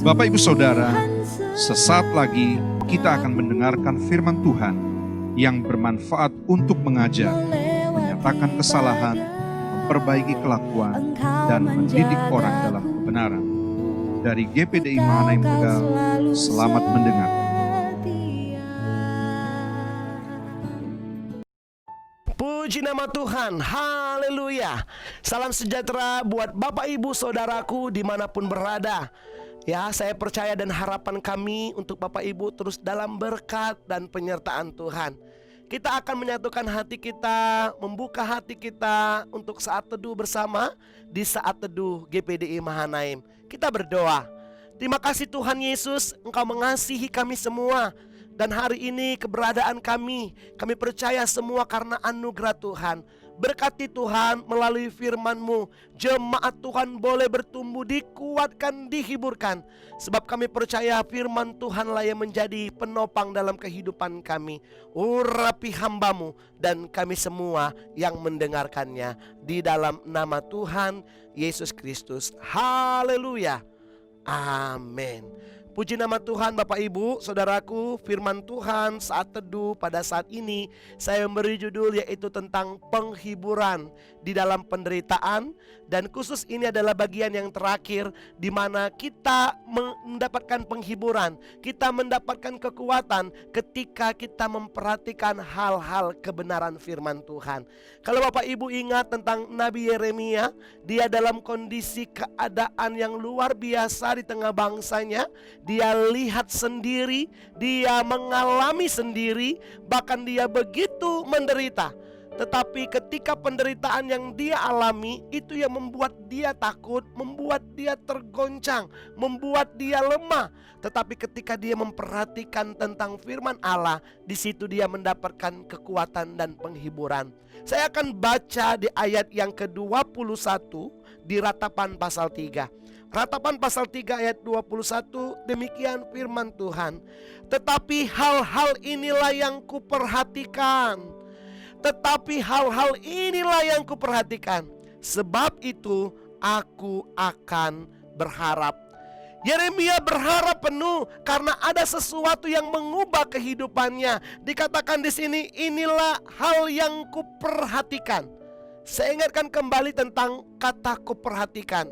Bapak Ibu Saudara, sesaat lagi kita akan mendengarkan firman Tuhan yang bermanfaat untuk mengajar, menyatakan kesalahan, memperbaiki kelakuan, dan mendidik orang dalam kebenaran. Dari GPDI Mahanaim Tegal, selamat mendengar. Puji nama Tuhan, haleluya. Salam sejahtera buat Bapak Ibu Saudaraku dimanapun berada. Ya, saya percaya dan harapan kami untuk Bapak Ibu terus dalam berkat dan penyertaan Tuhan. Kita akan menyatukan hati kita, membuka hati kita untuk saat teduh bersama di saat teduh GPDI Mahanaim. Kita berdoa. Terima kasih Tuhan Yesus, Engkau mengasihi kami semua. Dan hari ini keberadaan kami percaya semua karena anugerah Tuhan. Berkati Tuhan melalui firman-Mu, jemaat Tuhan boleh bertumbuh, dikuatkan, dihiburkan. Sebab kami percaya firman Tuhanlah yang menjadi penopang dalam kehidupan kami. Urapi hamba-Mu dan kami semua yang mendengarkannya. Di dalam nama Tuhan Yesus Kristus. Haleluya. Amin. Puji nama Tuhan Bapak Ibu, Saudaraku. Firman Tuhan saat teduh pada saat ini saya memberi judul yaitu tentang penghiburan di dalam penderitaan. Dan khusus ini adalah bagian yang terakhir di mana kita mendapatkan penghiburan, kita mendapatkan kekuatan ketika kita memperhatikan hal-hal kebenaran firman Tuhan. Kalau Bapak Ibu ingat tentang Nabi Yeremia, dia dalam kondisi keadaan yang luar biasa di tengah bangsanya. Dia lihat sendiri, dia mengalami sendiri, bahkan dia begitu menderita. Tetapi ketika penderitaan yang dia alami itu yang membuat dia takut, membuat dia tergoncang, membuat dia lemah. Tetapi ketika dia memperhatikan tentang firman Allah, di situ dia mendapatkan kekuatan dan penghiburan. Saya akan baca di ayat yang ke-21 di Ratapan pasal 3. Ratapan pasal 3 ayat 21, demikian firman Tuhan. Tetapi hal-hal inilah yang kuperhatikan. Tetapi hal-hal inilah yang kuperhatikan. Sebab itu aku akan berharap. Yeremia berharap penuh karena ada sesuatu yang mengubah kehidupannya. Dikatakan di sini, inilah hal yang kuperhatikan. Saya ingatkan kembali tentang kata kuperhatikan.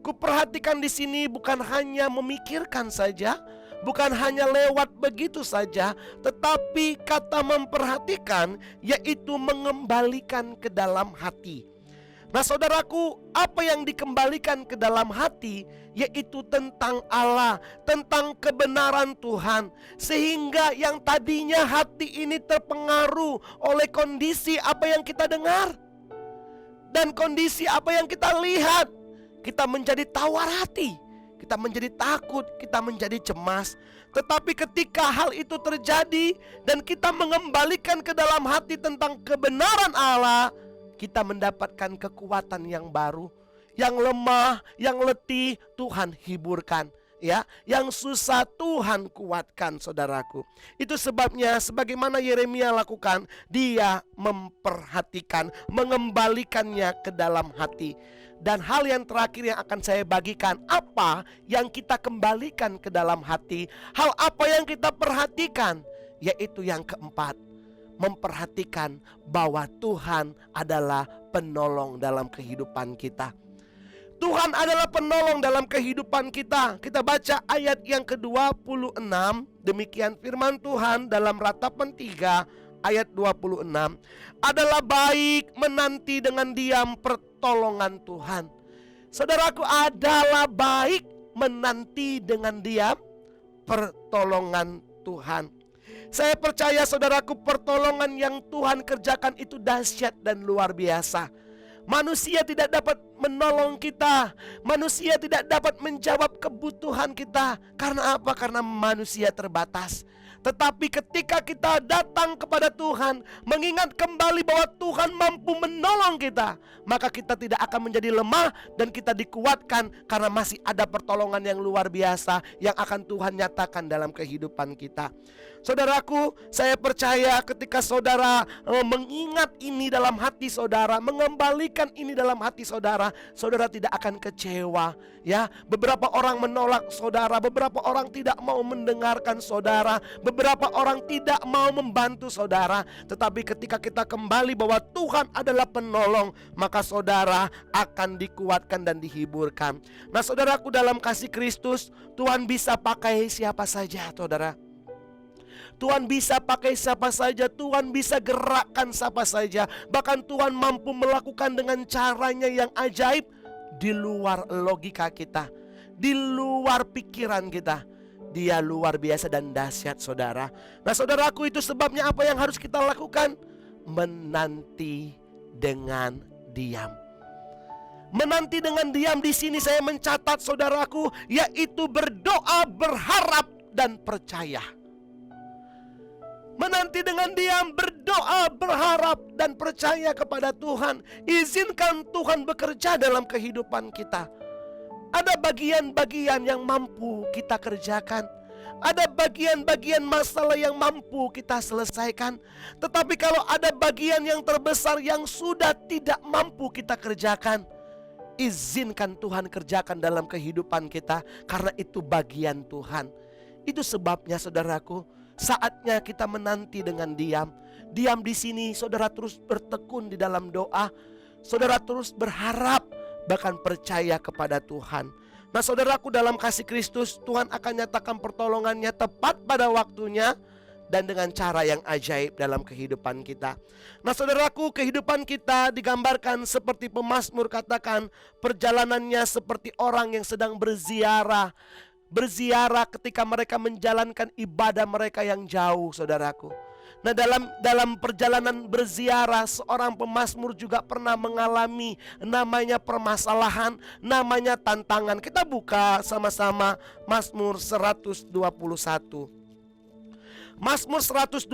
Kuperhatikan di sini bukan hanya memikirkan saja, bukan hanya lewat begitu saja, tetapi kata memperhatikan yaitu mengembalikan ke dalam hati. Nah saudaraku, apa yang dikembalikan ke dalam hati yaitu tentang Allah, tentang kebenaran Tuhan. Sehingga yang tadinya hati ini terpengaruh oleh kondisi apa yang kita dengar dan kondisi apa yang kita lihat, kita menjadi tawar hati, kita menjadi takut, kita menjadi cemas. Tetapi ketika hal itu terjadi dan kita mengembalikan ke dalam hati tentang kebenaran Allah, kita mendapatkan kekuatan yang baru. Yang lemah, yang letih, Tuhan hiburkan. Ya, yang susah Tuhan kuatkan, saudaraku. Itu sebabnya sebagaimana Yeremia lakukan, dia memperhatikan, mengembalikannya ke dalam hati. Dan hal yang terakhir yang akan saya bagikan, apa yang kita kembalikan ke dalam hati, hal apa yang kita perhatikan, yaitu yang keempat, memperhatikan bahwa Tuhan adalah penolong dalam kehidupan kita. Tuhan adalah penolong dalam kehidupan kita. Kita baca ayat yang ke-26, demikian firman Tuhan dalam Ratapan 3 ayat 26. Adalah baik menanti dengan diam pertolongan Tuhan. Saudaraku, adalah baik menanti dengan diam pertolongan Tuhan. Saya percaya saudaraku, pertolongan yang Tuhan kerjakan itu dahsyat dan luar biasa. Manusia tidak dapat menolong kita, manusia tidak dapat menjawab kebutuhan kita. Karena apa? Karena manusia terbatas. Tetapi ketika kita datang kepada Tuhan, mengingat kembali bahwa Tuhan mampu menolong kita, maka kita tidak akan menjadi lemah dan kita dikuatkan karena masih ada pertolongan yang luar biasa yang akan Tuhan nyatakan dalam kehidupan kita. Saudaraku, saya percaya ketika saudara mengingat ini dalam hati saudara, mengembalikan ini dalam hati saudara, saudara tidak akan kecewa. Ya, beberapa orang menolak saudara, beberapa orang tidak mau mendengarkan saudara, beberapa orang tidak mau membantu saudara. Tetapi ketika kita kembali bahwa Tuhan adalah penolong, maka saudara akan dikuatkan dan dihiburkan. Nah, saudaraku dalam kasih Kristus, Tuhan bisa pakai siapa saja, saudara. Tuhan bisa pakai siapa saja, Tuhan bisa gerakkan siapa saja. Bahkan Tuhan mampu melakukan dengan caranya yang ajaib, di luar logika kita, di luar pikiran kita. Dia luar biasa dan dahsyat, saudara. Nah, saudaraku, itu sebabnya apa yang harus kita lakukan? Menanti dengan diam. Menanti dengan diam di sini saya mencatat, saudaraku, yaitu berdoa, berharap, dan percaya. Menanti dengan diam, berdoa, berharap, dan percaya kepada Tuhan. Izinkan Tuhan bekerja dalam kehidupan kita. Ada bagian-bagian yang mampu kita kerjakan. Ada bagian-bagian masalah yang mampu kita selesaikan. Tetapi kalau ada bagian yang terbesar yang sudah tidak mampu kita kerjakan, izinkan Tuhan kerjakan dalam kehidupan kita, karena itu bagian Tuhan. Itu sebabnya, saudaraku, saatnya kita menanti dengan diam. Diam di sini, saudara terus bertekun di dalam doa. Saudara terus berharap, bahkan percaya kepada Tuhan. Nah, saudaraku dalam kasih Kristus, Tuhan akan nyatakan pertolongannya tepat pada waktunya dan dengan cara yang ajaib dalam kehidupan kita. Nah, saudaraku, kehidupan kita digambarkan seperti pemazmur katakan, perjalanannya seperti orang yang sedang berziarah. Berziarah ketika mereka menjalankan ibadah mereka yang jauh, saudaraku. Nah, dalam perjalanan berziarah, seorang pemazmur juga pernah mengalami namanya permasalahan, namanya tantangan. Kita buka sama-sama Mazmur 121. Mazmur 121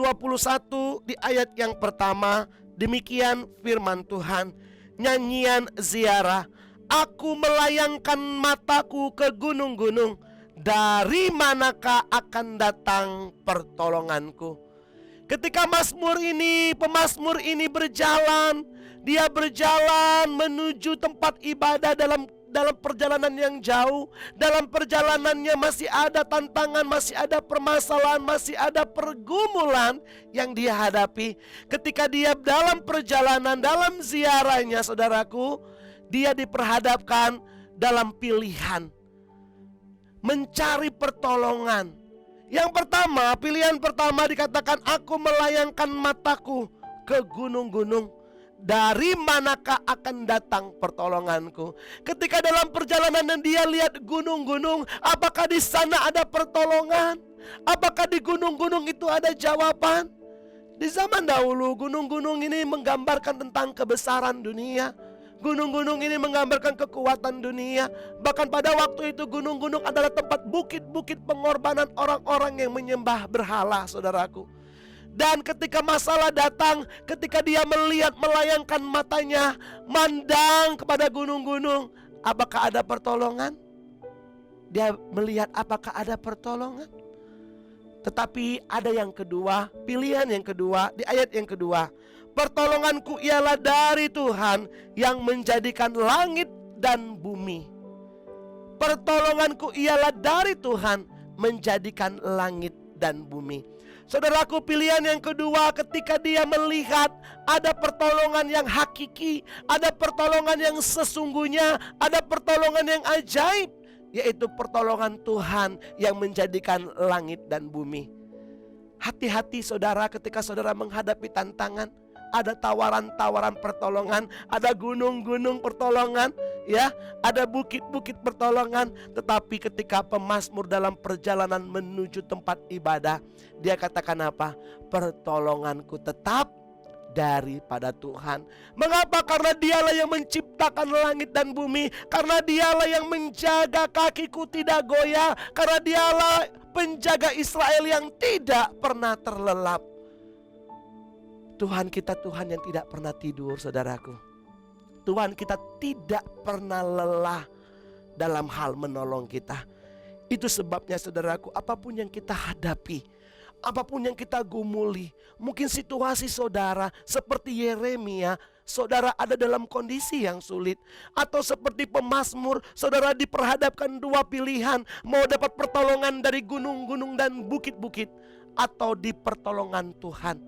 di ayat yang pertama, demikian firman Tuhan. Nyanyian ziarah, aku melayangkan mataku ke gunung-gunung, dari manakah akan datang pertolonganku? Ketika pemazmur ini berjalan, dia berjalan menuju tempat ibadah dalam perjalanan yang jauh. Dalam perjalanannya masih ada tantangan, masih ada permasalahan, masih ada pergumulan yang dia hadapi. Ketika dia dalam perjalanan, dalam ziarahnya, saudaraku, dia diperhadapkan dalam pilihan mencari pertolongan. Yang pertama, pilihan pertama dikatakan, aku melayangkan mataku ke gunung-gunung, dari manakah akan datang pertolonganku? Ketika dalam perjalanan dan dia lihat gunung-gunung, apakah di sana ada pertolongan? Apakah di gunung-gunung itu ada jawaban? Di zaman dahulu, gunung-gunung ini menggambarkan tentang kebesaran dunia. Gunung-gunung ini menggambarkan kekuatan dunia. Bahkan pada waktu itu gunung-gunung adalah tempat bukit-bukit pengorbanan orang-orang yang menyembah berhala, saudaraku. Dan ketika masalah datang, ketika dia melayangkan matanya, mandang kepada gunung-gunung, apakah ada pertolongan? Dia melihat apakah ada pertolongan. Tetapi ada yang kedua, pilihan yang kedua, di ayat yang kedua. Pertolonganku ialah dari Tuhan yang menjadikan langit dan bumi. Pertolonganku ialah dari Tuhan menjadikan langit dan bumi. Saudaraku, pilihan yang kedua, ketika dia melihat ada pertolongan yang hakiki, ada pertolongan yang sesungguhnya, ada pertolongan yang ajaib, yaitu pertolongan Tuhan yang menjadikan langit dan bumi. Hati-hati saudara, ketika saudara menghadapi tantangan, ada tawaran-tawaran pertolongan, ada gunung-gunung pertolongan, ya, ada bukit-bukit pertolongan. Tetapi ketika pemazmur dalam perjalanan menuju tempat ibadah, dia katakan apa? Pertolonganku tetap daripada Tuhan. Mengapa? Karena dialah yang menciptakan langit dan bumi. Karena dialah yang menjaga kakiku tidak goyah. Karena dialah penjaga Israel yang tidak pernah terlelap. Tuhan kita Tuhan yang tidak pernah tidur, saudaraku. Tuhan kita tidak pernah lelah dalam hal menolong kita. Itu sebabnya saudaraku, apapun yang kita hadapi, apapun yang kita gumuli, mungkin situasi saudara seperti Yeremia, saudara ada dalam kondisi yang sulit. Atau seperti pemazmur, saudara diperhadapkan dua pilihan, mau dapat pertolongan dari gunung-gunung dan bukit-bukit, atau di pertolongan Tuhan.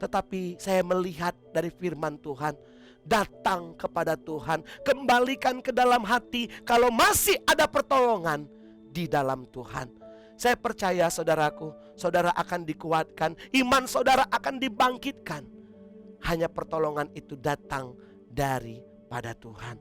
Tetapi saya melihat dari firman Tuhan, datang kepada Tuhan, kembalikan ke dalam hati kalau masih ada pertolongan di dalam Tuhan. Saya percaya saudaraku, saudara akan dikuatkan, iman saudara akan dibangkitkan. Hanya pertolongan itu datang daripada Tuhan.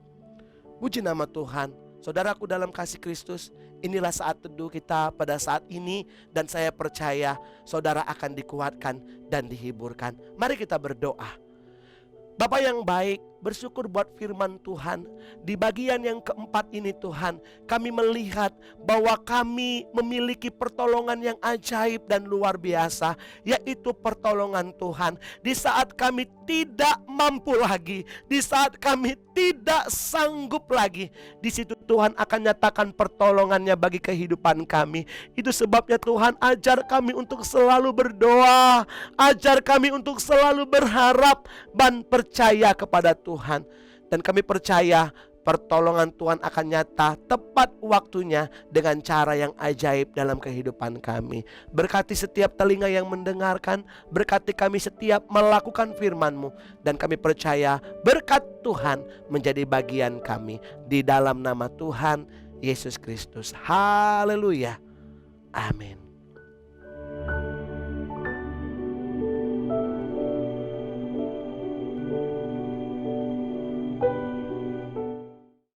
Puji nama Tuhan. Saudaraku dalam kasih Kristus, inilah saat teduh kita pada saat ini, dan saya percaya saudara akan dikuatkan dan dihiburkan. Mari kita berdoa. Bapa yang baik, bersyukur buat firman Tuhan. Di bagian yang keempat ini Tuhan, kami melihat bahwa kami memiliki pertolongan yang ajaib dan luar biasa, yaitu pertolongan Tuhan. Di saat kami tidak mampu lagi, di saat kami tidak sanggup lagi, di situ Tuhan akan nyatakan pertolongannya bagi kehidupan kami. Itu sebabnya Tuhan ajar kami untuk selalu berdoa, ajar kami untuk selalu berharap dan percaya kepada Tuhan. Dan kami percaya pertolongan Tuhan akan nyata tepat waktunya dengan cara yang ajaib dalam kehidupan kami. Berkati setiap telinga yang mendengarkan, berkati kami setiap melakukan firman-Mu, dan kami percaya berkat Tuhan menjadi bagian kami. Di dalam nama Tuhan Yesus Kristus. Haleluya. Amin.